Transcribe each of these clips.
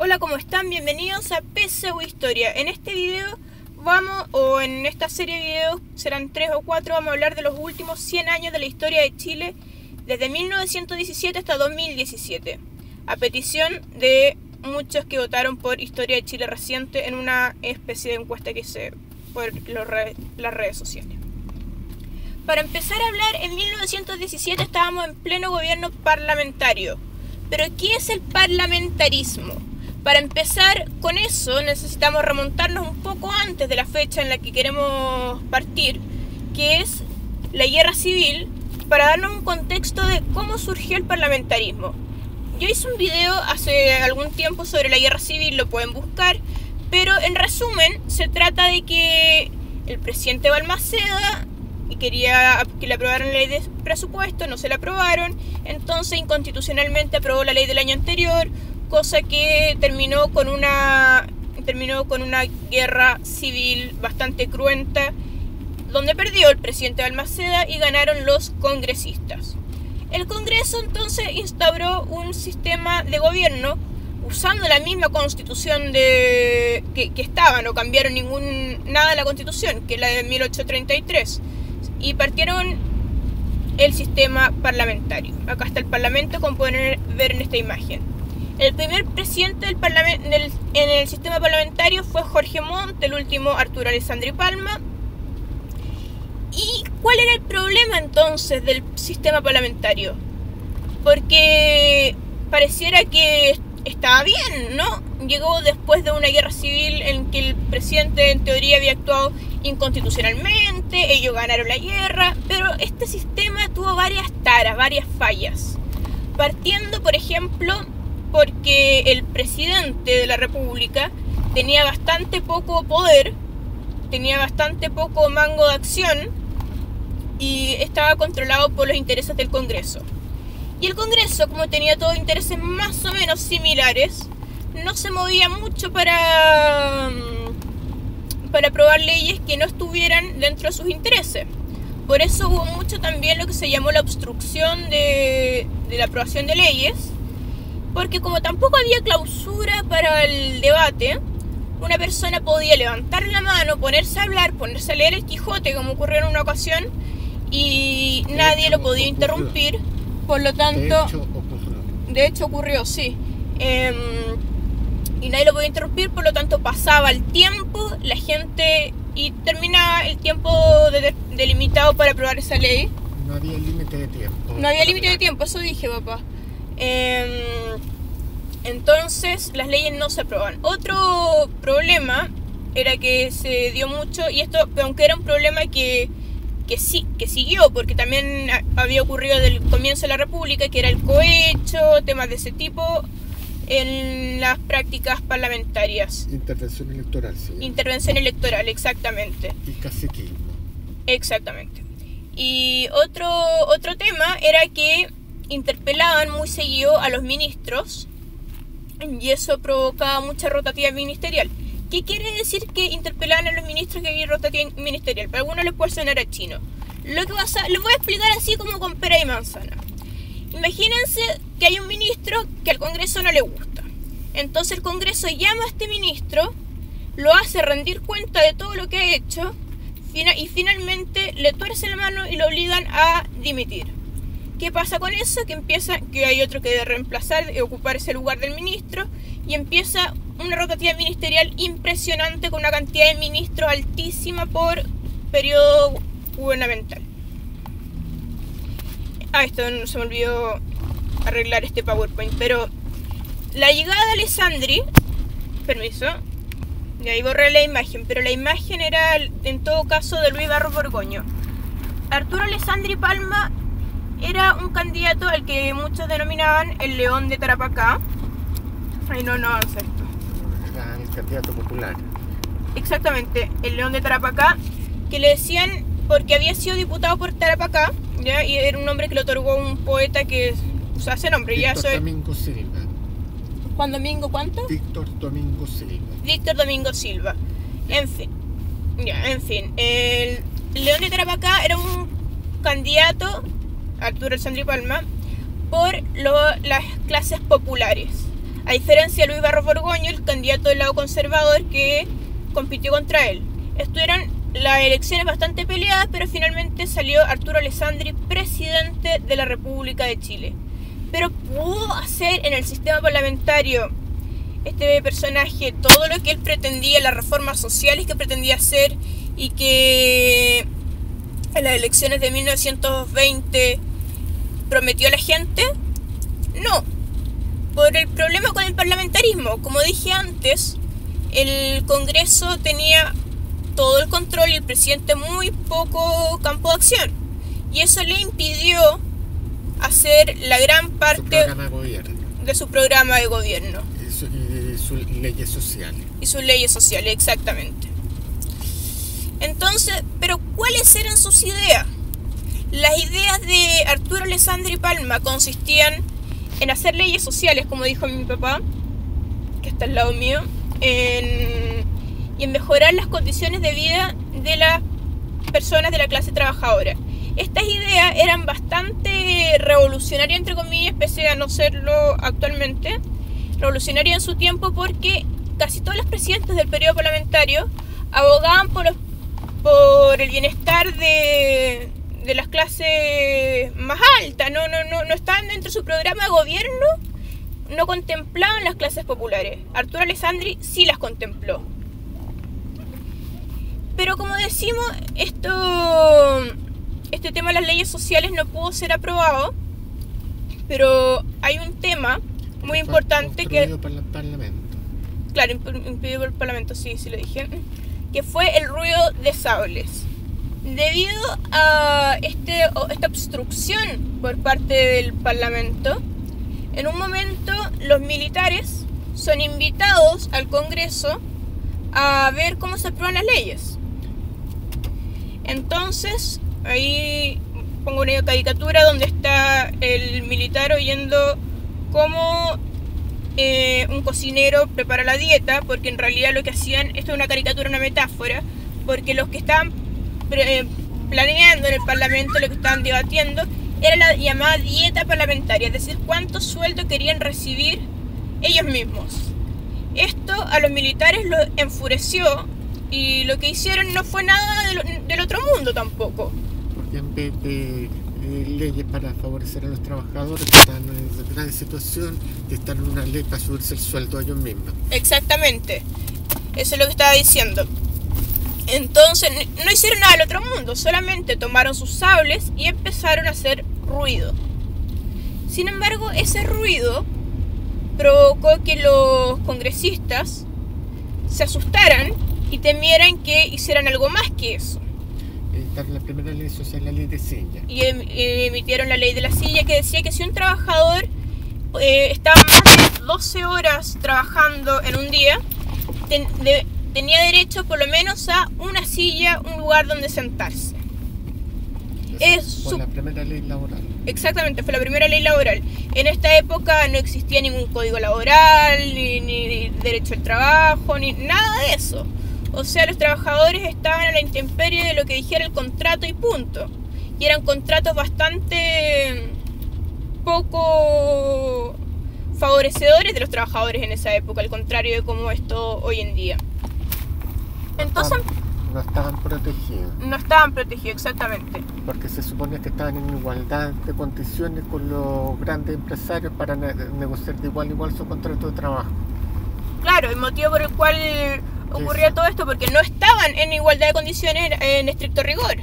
Hola, ¿cómo están? Bienvenidos a PSU Historia. En este video en esta serie de videos, serán 3 o 4, vamos a hablar de los últimos 100 años de la historia de Chile, desde 1917 hasta 2017, a petición de muchos que votaron por Historia de Chile Reciente en una especie de encuesta que hice por las redes sociales. Para empezar a hablar, en 1917 estábamos en pleno gobierno parlamentario. ¿Pero qué es el parlamentarismo? Para empezar con eso necesitamos remontarnos un poco antes de la fecha en la que queremos partir, que es la guerra civil, para darnos un contexto de cómo surgió el parlamentarismo. Yo hice un video hace algún tiempo sobre la guerra civil, lo pueden buscar, pero en resumen se trata de que el presidente Balmaceda quería que le aprobaran la ley de presupuesto, no se la aprobaron, entonces inconstitucionalmente aprobó la ley del año anterior, cosa que terminó con una guerra civil bastante cruenta, donde perdió el presidente Balmaceda y ganaron los congresistas. El Congreso entonces instauró un sistema de gobierno usando la misma constitución que estaba, no cambiaron nada de la constitución, que es la de 1833, y partieron el sistema parlamentario. Acá está el parlamento, como pueden ver en esta imagen. El primer presidente del en el sistema parlamentario fue Jorge Montt, el último Arturo Alessandri Palma. ¿Y cuál era el problema entonces del sistema parlamentario? Porque pareciera que estaba bien, ¿no? Llegó después de una guerra civil en que el presidente en teoría había actuado inconstitucionalmente, ellos ganaron la guerra, pero este sistema tuvo varias taras, varias fallas. Partiendo, por ejemplo, porque el presidente de la República tenía bastante poco poder, tenía bastante poco mango de acción y estaba controlado por los intereses del Congreso. Y el Congreso, como tenía todos intereses más o menos similares, no se movía mucho para aprobar leyes que no estuvieran dentro de sus intereses. Por eso hubo mucho también lo que se llamó la obstrucción de la aprobación de leyes, porque como tampoco había clausura para el debate, una persona podía levantar la mano, ponerse a hablar, ponerse a leer el Quijote, como ocurrió en una ocasión, y nadie lo podía interrumpir. Por lo tanto, de hecho ocurrió, sí. Y nadie lo podía interrumpir, por lo tanto pasaba el tiempo, la gente, y terminaba el tiempo delimitado para aprobar esa ley. No había límite de tiempo. No había límite de tiempo, eso dije, papá. Entonces las leyes no se aprobaban. Otro problema era que se dio mucho, y esto, aunque era un problema que siguió, porque también había ocurrido desde el comienzo de la República, que era el cohecho, temas de ese tipo en las prácticas parlamentarias. Intervención electoral, sí. Intervención electoral, exactamente. Y caciquismo. Exactamente. Y otro tema era que interpelaban muy seguido a los ministros y eso provocaba mucha rotativa ministerial. ¿Qué quiere decir que interpelaban a los ministros que había rotativa ministerial? Para algunos les puede sonar a chino. Lo que pasa, les voy a explicar así como con pera y manzana. Imagínense que hay un ministro que al Congreso no le gusta. Entonces el Congreso llama a este ministro, lo hace rendir cuenta de todo lo que ha hecho y finalmente le tuerce la mano y lo obligan a dimitir. ¿Qué pasa con eso? Que hay otro que debe reemplazar y ocupar ese lugar del ministro, y empieza una rotativa ministerial impresionante con una cantidad de ministros altísima por periodo gubernamental. Esto no se me olvidó arreglar este PowerPoint, pero la llegada de Alessandri, permiso, y ahí borré la imagen, pero la imagen era en todo caso de Luis Barros Borgoño. Arturo Alessandri Palma era un candidato al que muchos denominaban el León de Tarapacá. Ay, no avanza esto. Era el candidato popular. Exactamente, el León de Tarapacá, que le decían porque había sido diputado por Tarapacá, ¿ya? Y era un nombre que le otorgó un poeta que usa ese nombre. Víctor Domingo Silva. ¿Juan Domingo cuánto? Víctor Domingo Silva. Víctor Domingo Silva. En fin, el León de Tarapacá era un candidato, Arturo Alessandri Palma, por las clases populares. a diferencia de Luis Barros Borgoño, el candidato del lado conservador que compitió contra él. Estuvieron las elecciones bastante peleadas, pero finalmente salió Arturo Alessandri presidente de la República de Chile. Pero pudo hacer en el sistema parlamentario este personaje todo lo que él pretendía, las reformas sociales que pretendía hacer y que en las elecciones de 1920 prometió a la gente. No, por el problema con el parlamentarismo. Como dije antes, el Congreso tenía todo el control y el presidente muy poco campo de acción, y eso le impidió hacer la gran parte de su programa de gobierno y sus leyes sociales. Y sus leyes sociales, exactamente. Entonces, ¿pero cuáles eran sus ideas? Las ideas de Arturo Alessandri Palma consistían en hacer leyes sociales, como dijo mi papá, que está al lado mío, y en mejorar las condiciones de vida de las personas de la clase trabajadora. Estas ideas eran bastante revolucionarias, entre comillas, pese a no serlo actualmente. Revolucionarias en su tiempo porque casi todos los presidentes del periodo parlamentario abogaban por el bienestar de las clases más altas. No estaban dentro de su programa de gobierno, no contemplaban las clases populares. Arturo Alessandri sí las contempló. Pero como decimos, este tema de las leyes sociales no pudo ser aprobado, pero hay un tema muy importante que... Impedido por el Parlamento. Claro, impedido por el Parlamento, sí lo dije. Que fue el ruido de sables. Debido a esta obstrucción por parte del Parlamento, en un momento los militares son invitados al Congreso a ver cómo se aprueban las leyes. Entonces, ahí pongo una caricatura donde está el militar oyendo cómo un cocinero prepara la dieta, porque en realidad lo que hacían, esto es una caricatura, una metáfora, porque los que estaban planeando en el Parlamento, lo que estaban debatiendo, era la llamada dieta parlamentaria, es decir, cuánto sueldo querían recibir ellos mismos. Esto a los militares los enfureció y lo que hicieron no fue nada del otro mundo tampoco. Porque en vez de leyes para favorecer a los trabajadores que están en gran situación, están en una ley para subirse el sueldo a ellos mismos. Exactamente, eso es lo que estaba diciendo. Entonces no hicieron nada del otro mundo, solamente tomaron sus sables y empezaron a hacer ruido. Sin embargo, ese ruido provocó que los congresistas se asustaran y temieran que hicieran algo más que eso. La primera ley social, la ley de silla. Y emitieron la ley de la silla, que decía que si un trabajador estaba más de 12 horas trabajando en un día, tenía derecho por lo menos a una silla, un lugar donde sentarse. Fue la primera ley laboral. Exactamente, fue la primera ley laboral. En esta época no existía ningún código laboral, ni derecho al trabajo, ni nada de eso. O sea, los trabajadores estaban a la intemperie de lo que dijera el contrato y punto. Y eran contratos bastante poco favorecedores de los trabajadores en esa época, al contrario de como esto hoy en día. Entonces, no estaban protegidos. No estaban protegidos, exactamente. Porque se supone que estaban en igualdad de condiciones con los grandes empresarios para negociar de igual a igual su contrato de trabajo. Claro, el motivo por el cual ocurría todo esto, porque no estaban en igualdad de condiciones en estricto rigor.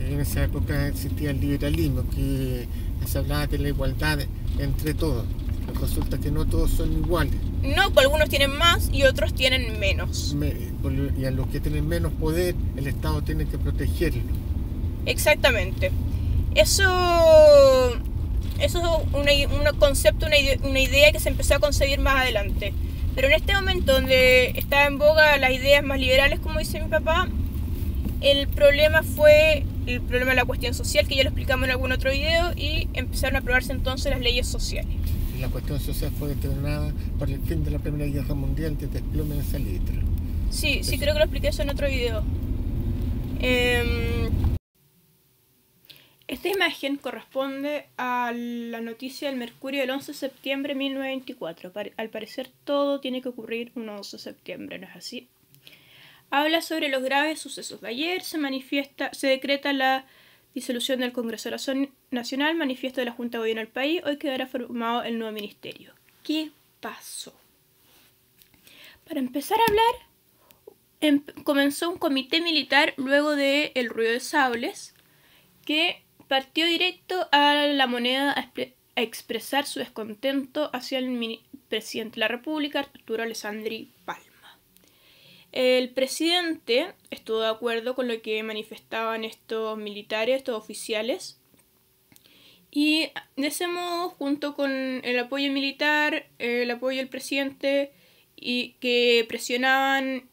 En esa época existía el liberalismo, que se hablaba de la igualdad entre todos. Pero resulta que no todos son iguales. No, pues algunos tienen más y otros tienen menos. Y a los que tienen menos poder, el Estado tiene que protegerlo. Exactamente. Eso es un concepto, una idea que se empezó a concebir más adelante. Pero en este momento donde está en boga las ideas más liberales, como dice mi papá, el problema fue el problema de la cuestión social, que ya lo explicamos en algún otro video, y empezaron a aprobarse entonces las leyes sociales. La cuestión social fue determinada por el fin de la Primera Guerra Mundial, de desplome de salitre. Sí, creo que lo expliqué eso en otro video. Esta imagen corresponde a la noticia del Mercurio del 11 de septiembre de 1924. Al parecer todo tiene que ocurrir un 11 de septiembre, ¿no es así? Habla sobre los graves sucesos de ayer, se decreta la disolución del Congreso Nacional, manifiesto de la Junta de Gobierno del país, hoy quedará formado el nuevo ministerio. ¿Qué pasó? Para empezar a hablar, comenzó un comité militar luego del ruido de sables, que partió directo a la moneda a expresar su descontento hacia el presidente de la República, Arturo Alessandri Palma. El presidente estuvo de acuerdo con lo que manifestaban estos militares, estos oficiales, y de ese modo, junto con el apoyo militar, el apoyo del presidente, y que presionaban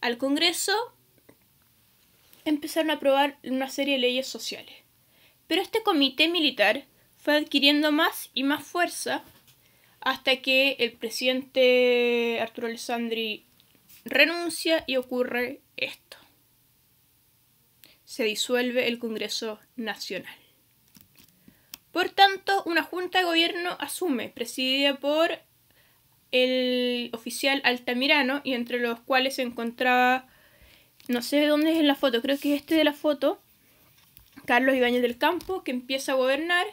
al Congreso, empezaron a aprobar una serie de leyes sociales. Pero este comité militar fue adquiriendo más y más fuerza hasta que el presidente Arturo Alessandri renuncia y ocurre esto. Se disuelve el Congreso Nacional. Por tanto, una junta de gobierno asume, presidida por el oficial Altamirano, y entre los cuales se encontraba, no sé dónde es en la foto, creo que es este de la foto, Carlos Ibáñez del Campo, que empieza a gobernar,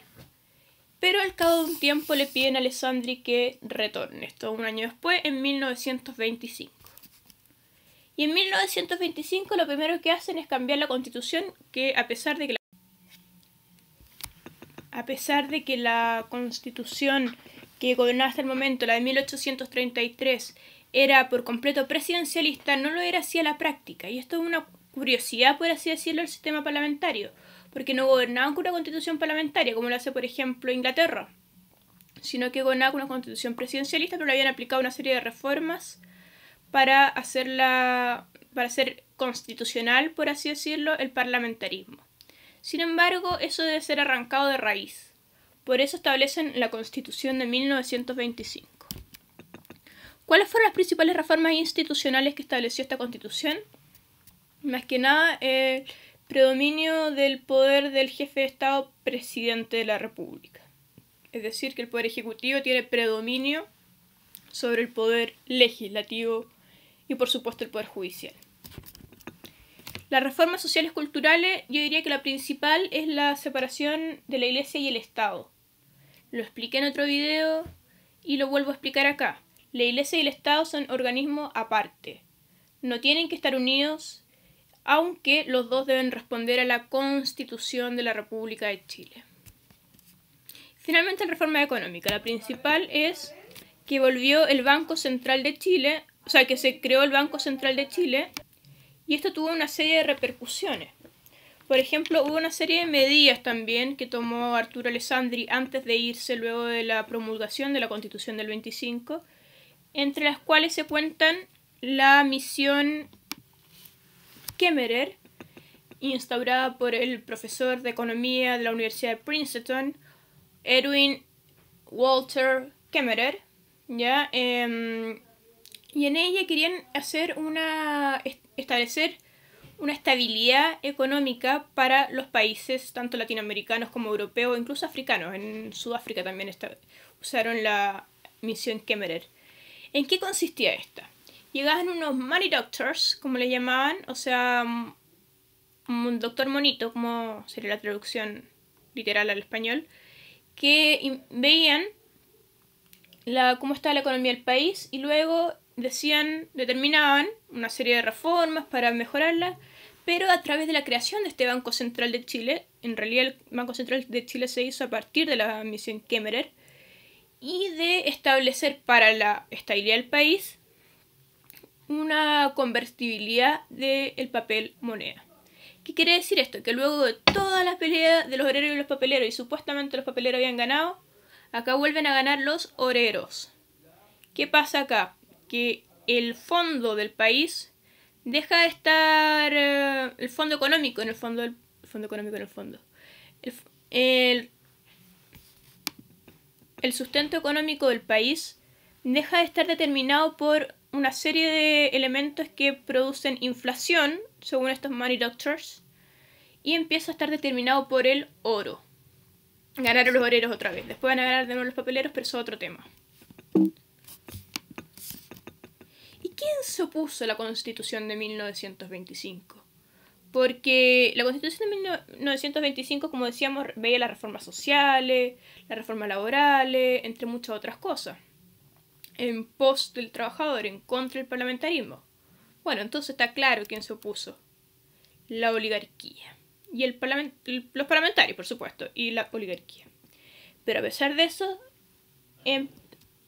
pero al cabo de un tiempo le piden a Alessandri que retorne. Esto un año después, en 1925. Y en 1925 lo primero que hacen es cambiar la Constitución, que a pesar de que la Constitución que gobernaba hasta el momento, la de 1833, era por completo presidencialista, no lo era así a la práctica. Y esto es una curiosidad, por así decirlo, del sistema parlamentario, porque no gobernaban con una constitución parlamentaria, como lo hace, por ejemplo, Inglaterra, sino que gobernaban con una constitución presidencialista, pero le habían aplicado una serie de reformas para hacer constitucional, por así decirlo, el parlamentarismo. Sin embargo, eso debe ser arrancado de raíz. Por eso establecen la Constitución de 1925. ¿Cuáles fueron las principales reformas institucionales que estableció esta Constitución? Más que nada, el predominio del poder del jefe de Estado, presidente de la República. Es decir, que el poder ejecutivo tiene predominio sobre el poder legislativo y, por supuesto, el poder judicial. Las reformas sociales culturales, yo diría que la principal es la separación de la Iglesia y el Estado. Lo expliqué en otro video y lo vuelvo a explicar acá. La Iglesia y el Estado son organismos aparte. No tienen que estar unidos, aunque los dos deben responder a la Constitución de la República de Chile. Finalmente, la reforma económica. La principal es que volvió el Banco Central de Chile, o sea, que se creó el Banco Central de Chile, y esto tuvo una serie de repercusiones. Por ejemplo, hubo una serie de medidas también que tomó Arturo Alessandri antes de irse luego de la promulgación de la Constitución del 25, entre las cuales se cuentan la misión Kemmerer, instaurada por el profesor de economía de la Universidad de Princeton, Erwin Walter Kemmerer, ¿ya? Y en ella querían establecer una estabilidad económica para los países, tanto latinoamericanos como europeos, incluso africanos. En Sudáfrica también usaron la misión Kemmerer. ¿En qué consistía esta? Llegaban unos money doctors, como le llamaban, o sea, un doctor monito, como sería la traducción literal al español, que veían cómo estaba la economía del país y luego determinaban una serie de reformas para mejorarla, pero a través de la creación de este Banco Central de Chile. En realidad el Banco Central de Chile se hizo a partir de la misión Kemmerer, y de establecer para la estabilidad del país una convertibilidad del papel moneda. ¿Qué quiere decir esto? Que luego de todas las peleas de los obreros y los papeleros, y supuestamente los papeleros habían ganado, acá vuelven a ganar los obreros. ¿Qué pasa acá? Que el fondo del país deja de estar, el fondo económico en el fondo, el sustento económico del país deja de estar determinado por una serie de elementos que producen inflación, según estos money doctors, y empieza a estar determinado por el oro. Ganaron los obreros otra vez. Después van a ganar de nuevo los papeleros, pero eso es otro tema. ¿Y quién se opuso a la Constitución de 1925? Porque la Constitución de 1925, como decíamos, veía las reformas sociales, las reformas laborales, entre muchas otras cosas, en pos del trabajador, en contra del parlamentarismo. Bueno, entonces está claro quién se opuso. La oligarquía. Y los parlamentarios, por supuesto, y la oligarquía. Pero a pesar de eso, en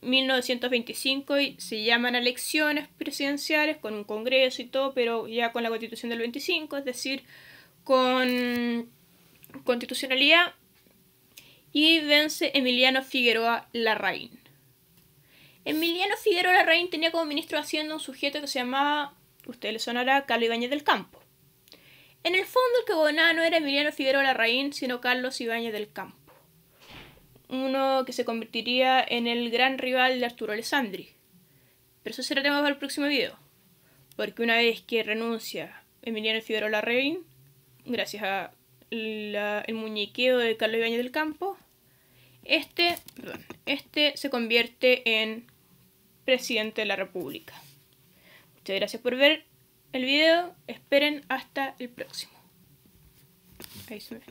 1925 se llaman elecciones presidenciales con un congreso y todo, pero ya con la Constitución del 25, es decir, con constitucionalidad, y vence Emiliano Figueroa Larraín. Emiliano Figueroa Larraín tenía como ministro de Hacienda un sujeto que se llamaba, a ustedes les sonará, Carlos Ibáñez del Campo. En el fondo el que gobernaba no era Emiliano Figueroa Larraín, sino Carlos Ibáñez del Campo, uno que se convertiría en el gran rival de Arturo Alessandri. Pero eso será tema para el próximo video, porque una vez que renuncia Emiliano Figueroa Larraín, gracias a el muñequeo de Carlos Ibáñez del Campo, este se convierte en presidente de la República. Muchas gracias por ver el video, esperen hasta el próximo. Ahí se ve.